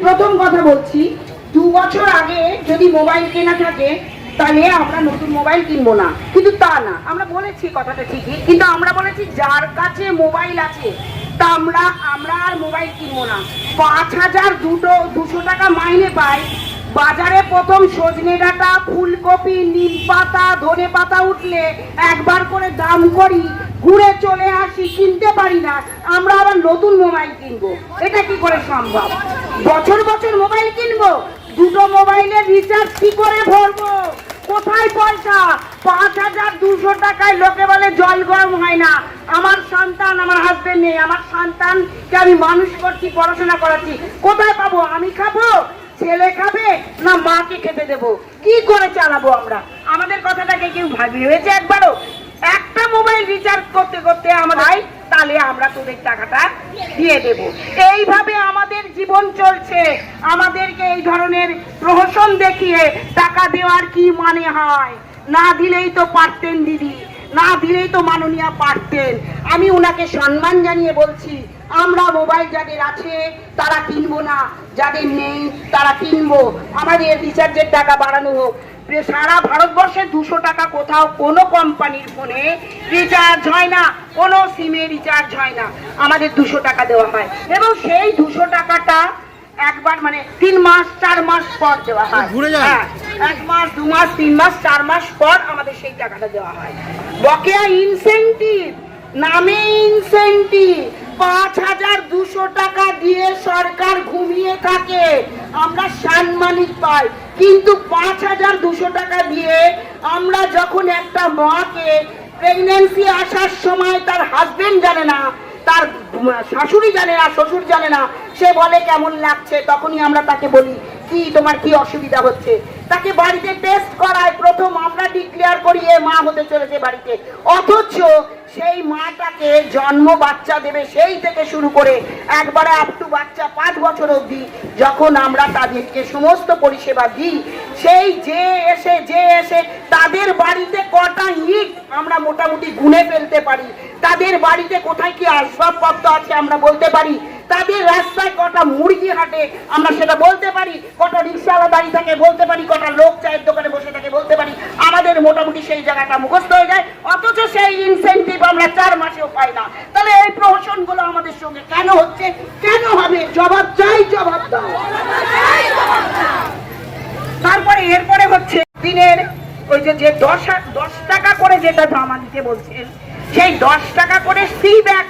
প্রথম কথা বলছি, 2 বছর আগে যদি মোবাইল কেনা থাকে তাহলে আমরা নতুন মোবাইল কিনবো না, কিন্তু তা না। আমরা বলেছি কথাটা ঠিকই, কিন্তু আমরা বলেছি যার কাছে মোবাইল আছে তা আমরা আর মোবাইল কিনবো না। 5,200 টাকা মাইনে পাই, বাজারে প্রথম সজনে ডাঁটা, ফুলকপি, নিম পাতা, ধনে পাতা উঠলে একবার করে দাম করি, ঘুরে চলে আসি, কিনতে পারি না, আমরা আবার নতুন মোবাইল কিনবো। এটা কি করে সম্ভব? বছর বছর মোবাইল কিনবো, দুটো মোবাইলের রিচার্জ কি করে ভরবো? কোথায় পয়সা? 5,200 টাকায় লোকে বলে জল গরম হয় না। আমার সন্তান, আমার হাজবেন্ড নেই, আমার সন্তানকে আমি মানুষ করছি, পড়াশোনা করাচ্ছি, কোথায় পাবো? আমি খাবো, ছেলে খাবে, না মাকে খেতে দেবো? কি করে চালাবো আমরা? আমাদের কথাটাকে কেউ ভেবেছে একবারও? একটা মোবাইল রিচার্জ করতে করতে আমাদের, তাহলে আমরা তোদের টাকাটা দিয়ে দেব। এইভাবে আমাদের জীবন চলছে। আমাদেরকে এই ধরনের প্রহসন দেখিয়ে টাকা দেওয়ার কি মানে হয়? না দিলেই তো পারতেন দিদি, না দিলেই তো মাননীয়া পারতেন। আমি ওনাকে সম্মান জানিয়ে বলছি, আমরা মোবাইল যাদের আছে তারা কিনবো না, যাদের নেই তারা কিনবো। আমাদের রিচার্জের টাকা বাড়ানো হোক। সারা ভারতবর্ষে 200 টাকা কোথাও কোনো কোম্পানির ফোনে রিচার্জ হয় না, কোনো সিমে রিচার্জ হয় না। আমাদের 200 টাকা দেওয়া হয়, এবং সেই 200 টাকাটা একবার মানে 3 মাস 4 মাস পর দেওয়া হয়। হ্যাঁ, 1 মাস 2 মাস 3 মাস 4 মাস পর আমাদের সেই টাকাটা দেওয়া হয়। বকেয়া ইনসেন্টিভ নামে ইনসেন্টিভ 5,200 টাকা দিয়ে সরকার ঘুমিয়ে থাকে, আমরা সাম্মানিক পাই। কিন্তু 5,200 টাকা দিয়ে আমরা যখন একটা মাকে প্রেগন্যান্সি আসার সময় তার হাজবেন্ড জানে না, তার শাশুড়ি জানে না, শ্বশুর জানে না, সে বলে কেমন লাগছে, তখনই আমরা তাকে বলি কি তোমার কি অসুবিধা হচ্ছে, তাকে বাড়িতে টেস্ট করায়, প্রথম আমরা ডিক্লেয়ার করি এ মা হতে চলেছে বাড়িতে। অথচ সেই মাটাকে জন্ম বাচ্চা দেবে সেই থেকে শুরু করে একবারে আপ টু বাচ্চা 5 বছর অবধি যখন আমরা তাদেরকে সমস্ত পরিষেবা দিই, সেই যে এসে তাদের বাড়িতে কটা ইট আমরা মোটামুটি গুনে ফেলতে পারি, তাদের বাড়িতে কোথায় কি আসবাবপত্র আছে আমরা বলতে পারি, তাদের রাস্তায় কটা মুরগি হাঁটে আমরা সেটা বলতে পারি, কটা রিক্সাওয়ালা দাঁড়িয়ে থাকে বলতে পারি, কটা লোক চায়ের দোকানে বসে থাকে বলতে পারি। আমাদের মোটামুটি সেই জায়গাটা মুখস্থ হয়ে যায়, অথচ সেই ইনসেন্টিভ আমরা 4 মাসেও পাই না। তাহলে এই প্রহসন গুলো আমাদের সঙ্গে কেন হচ্ছে, কেন হবে? জবাব চাই, জবাব দাও। তারপরে এরপরে হচ্ছে দিনের ওই যে 10 টাকা করে যেটা জমা দিতে বলছেন, সেই 10 টাকা করে সি ব্যাগ,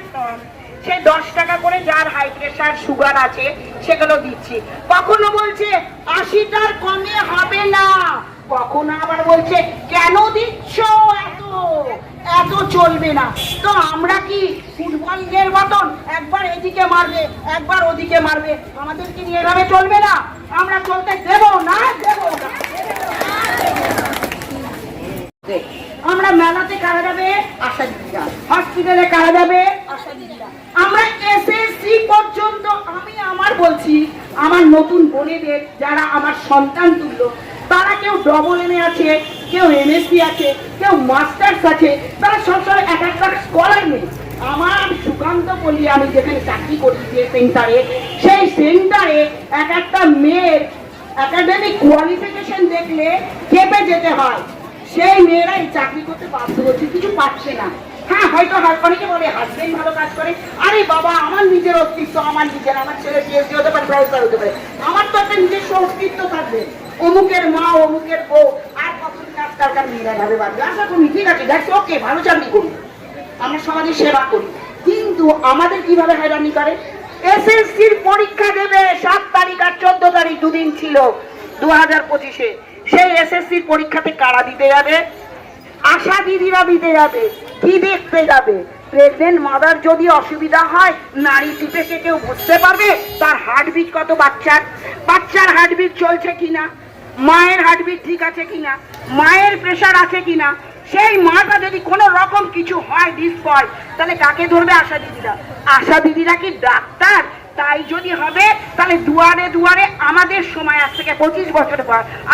সেই 10 টাকা করে যার হাই প্রেশার সুগার আছে সেগুলো দিচ্ছি। কখনো বলছে 80টার কমে হবে না, কখনো আবার বলছে কেন দিচ্ছ এত চলবে না। তো আমরা কি ফুটবলের মতন একবার এদিকে মারবে একবার ওদিকে মারবে? আমাদের কি এভাবে চলবে না? আমরা চলতে দেব না, দেব না। আমরা মেলাতে কারা যাবে? আশা দিদিরা। হসপিটালে কারা যাবে? আশা দিদিরা। আমরা এসএসসি পর্যন্ত, আমি আমার বলছি আমার নতুন বোনেদের যারা আমার সন্তান তুল্য, তারা কেউ ডবল এমএ আছে, কেউ এমএসসি আছে, কেউ মাস্টার্স আছে, তারা সবসময় এক একটা স্কলার নেই। আমার সুকান্ত পল্লী, আমি যেখানে চাকরি করি যে সেন্টারে, সেই সেন্টারে এক একটা মেয়ের একাডেমিক কোয়ালিফিকেশন দেখলে কেঁপে যেতে হয়। সেই মেয়েরা এই চাকরি করতে বাধ্য হচ্ছে, কিছু পাচ্ছে না। হ্যাঁ, হয়তো অনেকে বলে হাজবেন্ড ভালো কাজ করে, আরে বাবা আমার নিজের অস্তিত্ব, আমার ছেলে পিএইচডি হতে পারে, প্রফেসর হতে পারে, আমার তো একটা নিজস্ব অস্তিত্ব থাকবে। অমুকের মা, অমুকের বউ, আর কখন আজকালকার মেয়েরা ভাবে বাঁচবে। আশা করি ঠিক আছে, দেখছি ওকে ভালো চাকরি করি, আমরা সমাজের সেবা করি। কিন্তু আমাদের কিভাবে হয়রানি করে? এসএসসির পরীক্ষা দেবে 7 তারিখ আর 14 তারিখ, 2 দিন ছিল 2025-এ। সেই এসএসসির পরীক্ষাতে কারা দিতে যাবে? আশা দিদিরা দিতে যাবে। কি দেখতে যাবে? প্রেগনেন্ট মাদার যদি অসুবিধা হয়, নারী টিপে কেউ বুঝতে পারবে তার হার্টবিট কত, বাচ্চার হার্টবিট চলছে কিনা, মায়ের হার্টবিট ঠিক আছে কিনা, মায়ের প্রেশার আছে কিনা। সেই মাটা যদি কোনো রকম কিছু হয়, ডিসপয়, তাহলে কাকে ধরবে? আশা দিদিরা। আশা দিদিরা কি ডাক্তার? তাই যদি হবে তাহলে দুয়ারে দুয়ারে আমাদের সময়, আজ থেকে 25 বছর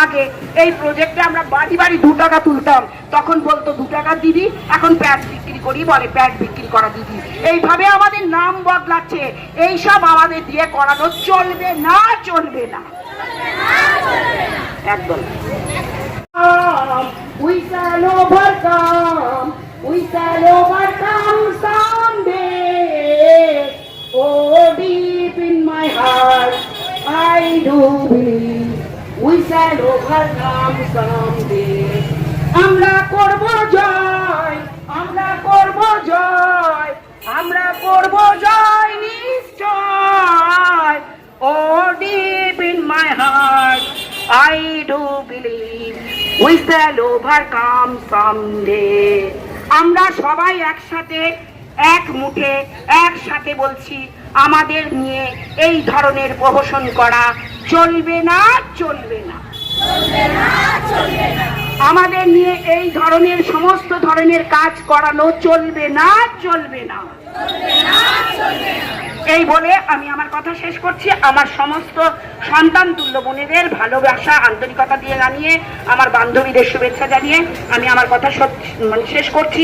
আগে এই প্রজেক্টে আমরা বাড়ি বাড়ি 2 টাকা তুলতাম, তখন বলতো 2 টাকা দিদি, এখন প্যাচ বিক্রি করি, বলে প্যান্ট বিক্রি করা দিদি। এইভাবে আমাদের নাম বদলাচ্ছে। এইসব আমাদের দিয়ে করানো চলবে না, চলবে না, একদম। We shall overcome, we shall overcome someday. Oh, deep in my heart, I do believe we shall overcome someday. আমরা করব জয়, আমরা করব জয়, আমরা করব জয় নিশ্চয়। Oh, deep in my heart, I do believe we shall overcome someday. আমরা সবাই একসাথে, এক মুঠে, একসাথে বলছি, আমাদের নিয়ে এই ধরনের প্রহসন করা চলবে না, চলবে না, আমাদের নিয়ে এই ধরনের সমস্ত ধরনের কাজ করানো চলবে না, চলবে না। এই বলে আমি আমার কথা শেষ করছি। আমার সমস্ত সন্তান তুল্য বোনেদের ভালোবাসা আন্তরিকতা দিয়ে জানিয়ে, আমার বান্ধবীদের শুভেচ্ছা জানিয়ে আমি আমার কথা শেষ করছি।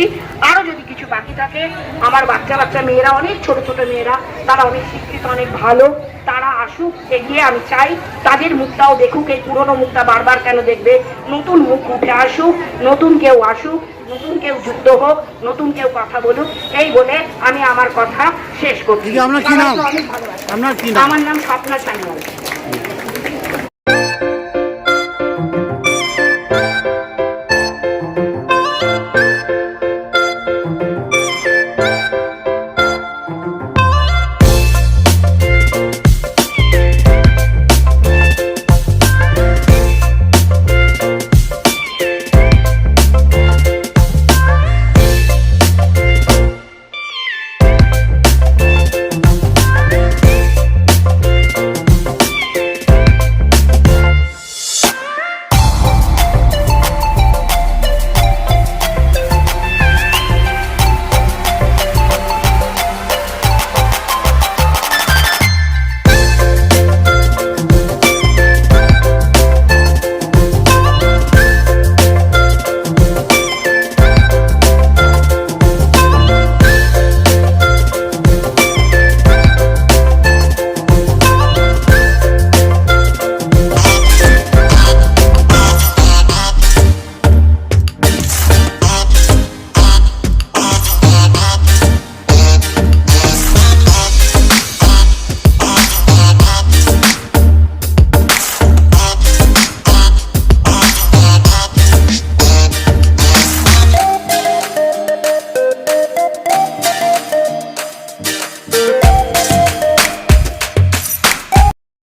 আরো যদি কিছু বাকি থাকে, আমার বাচ্চা বাচ্চা মেয়েরা, অনেক ছোট ছোট মেয়েরা, তারা অনেক শিক্ষিত, অনেক ভালো, তারা আসুক এগিয়ে। আমি চাই তাদের মুখটাও দেখুক, এই পুরনো মুখটা বারবার কেন দেখবে? নতুন মুখ উঠে আসুক, নতুন কেউ আসুক, নতুন কেউ যুক্ত হোক, নতুন কেউ কথা বলুক। এই বলে আমি আমার কথা শেষ করছি। আমার নাম আমার নাম স্বপ্না সান্যাল।